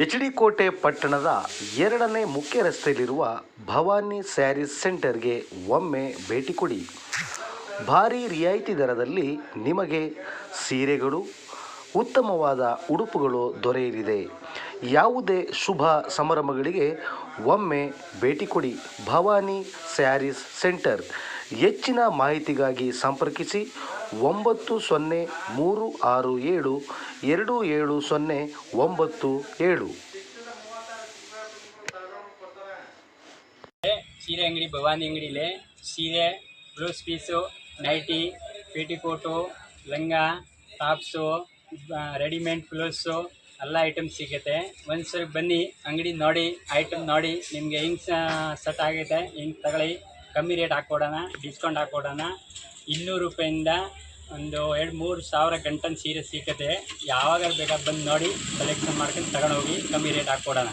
H D. ಕೋಟೆ ಪಟ್ಟಣದ 2ನೇ ಮುಖ್ಯ ರಸ್ತೆಯಲ್ಲಿರುವ ಭವಾನಿ ಸ್ಯಾರೀಸ್ ಸೆಂಟರ್ಗೆ ಒಮ್ಮೆ ಭೇಟಿ ಕೊಡಿ. ಭಾರೀ ರಿಯಾಯಿತಿ ದರದಲ್ಲಿ ನಿಮಗೆ ಸೀರೆಗಳು, ಉತ್ತಮವಾದ ಉಡುಪುಗಳು ದೊರೆಯಲಿದೆ. ಯಾವುದೇ ಶುಭ ಸಮಾರಂಭಗಳಿಗೆ ಒಮ್ಮೆ ಭೇಟಿ ಕೊಡಿ. ಭವಾನಿ ಸ್ಯಾರೀಸ್ ಸೆಂಟರ್. ಹೆಚ್ಚಿನ ಮಾಹಿತಿಗಾಗಿ ಸಂಪರ್ಕಿಸಿ 9036727097. ಸೀರೆ ಅಂಗಡಿ ಭವಾನಿ ಅಂಗಡಿಲಿ ಸೀರೆ, ಬ್ಲೌಸ್ ಪೀಸು, ನೈಟಿ, ಪೇಟಿಕೋಟು, ಲಂಗ, ಟಾಪ್ಸು, ರೆಡಿಮೇಡ್ ಬ್ಲೌಸು ಎಲ್ಲ ಐಟಮ್ಸ್ ಸಿಗುತ್ತೆ. ಒಂದ್ಸರಿ ಬನ್ನಿ, ಅಂಗಡಿ ನೋಡಿ, ಐಟಮ್ ನೋಡಿ, ನಿಮಗೆ ಹೆಂಗೆ ಸೆಟ್ ಆಗೈತೆ ಹಿಂಗೆ ತಗೊಳ್ಳಿ. ಕಮ್ಮಿ ರೇಟ್ ಹಾಕ್ಕೊಡೋಣ, ಡಿಸ್ಕೌಂಟ್ ಹಾಕ್ಕೊಡೋಣ. 200 ರೂಪಾಯಿಂದ ಒಂದು 2-3 ಸಾವಿರ ಗಂಟನ್ ಸೀರೆ ಸಿಗುತ್ತೆ. ಯಾವಾಗ ಬೇಕಾದ್ರೆ ಬಂದು ನೋಡಿ, ಸೆಲೆಕ್ಷನ್ ಮಾಡ್ಕೊಂಡು ತಗೊಂಡೋಗಿ, ಕಮ್ಮಿ ರೇಟ್ ಹಾಕ್ಕೊಡೋಣ.